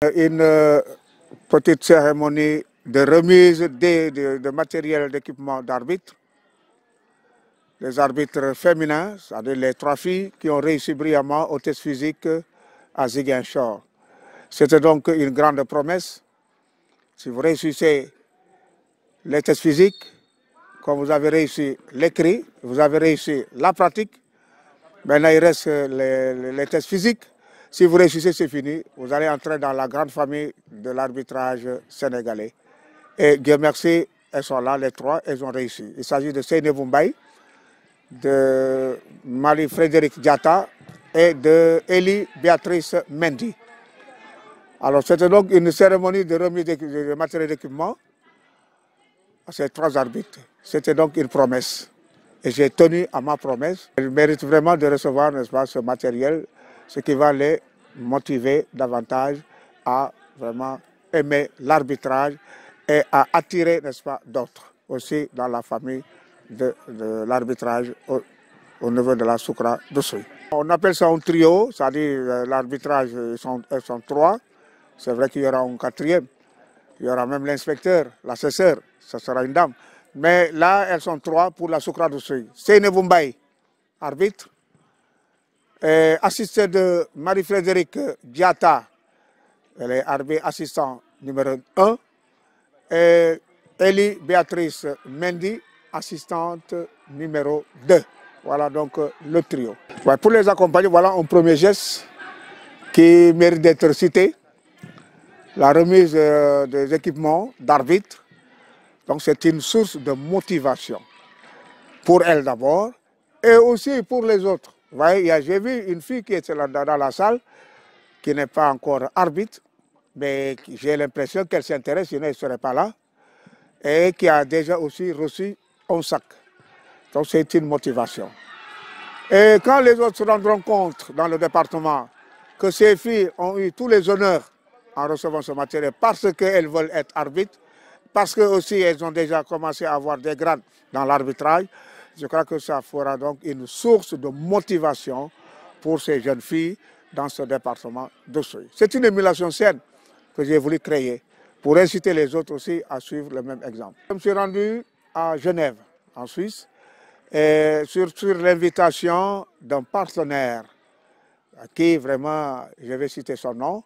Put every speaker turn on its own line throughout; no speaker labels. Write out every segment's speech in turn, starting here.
Une petite cérémonie de remise de matériel d'équipement d'arbitres. Les arbitres féminins, c'est-à-dire les 3 filles qui ont réussi brillamment au test physique à Ziguinchor. C'était donc une grande promesse. Si vous réussissez les tests physiques, comme vous avez réussi l'écrit, vous avez réussi la pratique, maintenant il reste les tests physiques. Si vous réussissez, c'est fini. Vous allez entrer dans la grande famille de l'arbitrage sénégalais. Et Dieu merci, elles sont là, les 3, elles ont réussi. Il s'agit de Seynabou Mbaye, de Marie-Frédéric Diatta et de Élie Béatrice Mendy. Alors c'était donc une cérémonie de remise de matériel d'équipement à ces 3 arbitres. C'était donc une promesse. Et j'ai tenu à ma promesse. Elles méritent vraiment de recevoir, n'est-ce pas, ce matériel, ce qui va les motiver davantage à vraiment aimer l'arbitrage et à attirer, n'est-ce pas, d'autres aussi dans la famille de l'arbitrage au niveau de la Soukra d'Oussouye. On appelle ça un trio, c'est-à-dire l'arbitrage, elles sont 3. C'est vrai qu'il y aura un 4e. Il y aura même l'inspecteur, l'assesseur, ce sera une dame. Mais là, elles sont 3 pour la Soukra d'Oussouye. Seynabou Mbaye, arbitre. Assisté de Marie-Frédéric Diatta, elle est arbitre assistant numéro 1. Et Élie Béatrice Mendy, assistante numéro 2. Voilà donc le trio. Ouais, pour les accompagner, voilà un premier geste qui mérite d'être cité. La remise des équipements d'arbitres. Donc c'est une source de motivation pour elle d'abord et aussi pour les autres. Vous voyez, j'ai vu une fille qui était là dans la salle, qui n'est pas encore arbitre, mais j'ai l'impression qu'elle s'intéresse, sinon elle ne serait pas là, et qui a déjà aussi reçu un sac. Donc c'est une motivation. Et quand les autres se rendront compte dans le département que ces filles ont eu tous les honneurs en recevant ce matériel parce qu'elles veulent être arbitres, parce que aussi elles ont déjà commencé à avoir des grades dans l'arbitrage, je crois que ça fera donc une source de motivation pour ces jeunes filles dans ce département d'Oussouye. C'est une émulation saine que j'ai voulu créer pour inciter les autres aussi à suivre le même exemple. Je me suis rendu à Genève, en Suisse, et sur l'invitation d'un partenaire à qui vraiment, je vais citer son nom,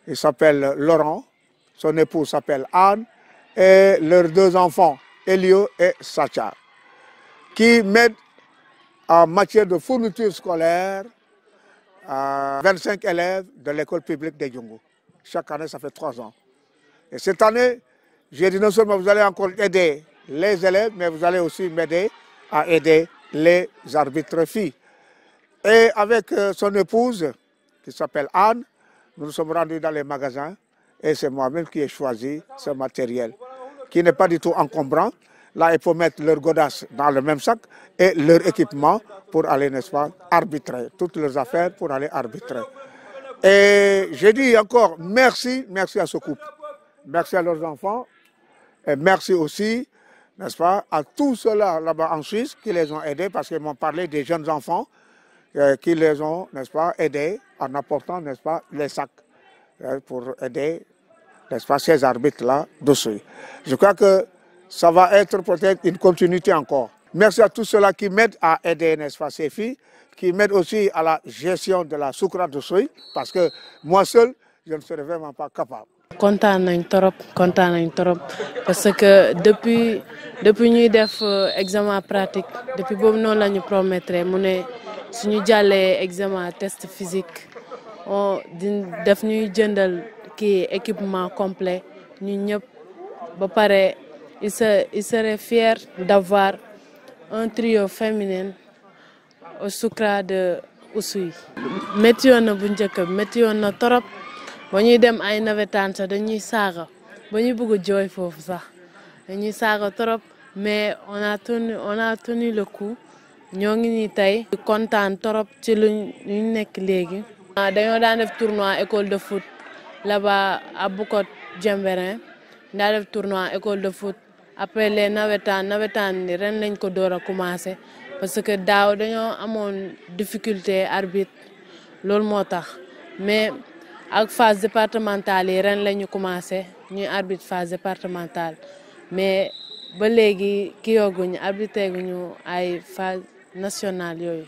il s'appelle Laurent, son épouse s'appelle Anne, et leurs 2 enfants, Elio et Sacha, qui m'aident en matière de fourniture scolaire à 25 élèves de l'école publique de Djongo. Chaque année, ça fait 3 ans. Et cette année, j'ai dit non seulement vous allez encore aider les élèves, mais vous allez aussi m'aider à aider les arbitres filles. Et avec son épouse, qui s'appelle Anne, nous nous sommes rendus dans les magasins et c'est moi-même qui ai choisi ce matériel, qui n'est pas du tout encombrant. Là, il faut mettre leur godasse dans le même sac et leur équipement pour aller, n'est-ce pas, arbitrer. Toutes leurs affaires pour aller arbitrer. Et j'ai dit encore merci à ce couple. Merci à leurs enfants. Et merci aussi, n'est-ce pas, à tous ceux-là là-bas en Suisse qui les ont aidés parce qu'ils m'ont parlé des jeunes enfants qui les ont, n'est-ce pas, aidés en apportant, n'est-ce pas, les sacs pour aider, n'est-ce pas, ces arbitres-là d'Oussouye. Je crois que ça va être peut-être une continuité encore. Merci à tous ceux-là qui m'aident à aider, n'est-ce pas, ces filles, qui m'aident aussi à la gestion de la Soukra d'Oussouye, parce que moi seul, je ne serais vraiment pas capable.
Content nañ trop parce que depuis ñuy def examen pratique depuis boobu noonu la ñu promettre mu ne suñu jàllee examen test physique def ñuy jëndal kii équipement complet ñu ñëpp ba pare il serait fier d'avoir un trio féminin au Soukra de Oussouye. métti woon na bu njëkk métti woon na trop. ba ñuy dem ay nawetaan sax dañuy saaga ba ñuy bëgg a jooy foofu sax dañuy saaga trop mais on a tenu le coup ñoo ngi nii tey kontaan trop ci lu ñu nekk léegi. dañoo daan def tournoi école de foot là-bas à Bukot Jemberin daa def tournoi école de foot après les nawetaan ni ren lañ ko door a commencé parce que daaw dañoo amoon difficulté arbitre loolu moo tax mais ak phase départementale yi ren la ñu commencé ñuy arbitre phase départementale mais ba léegi kii yooguñu arbitré guñu ay phase nationale yooyu.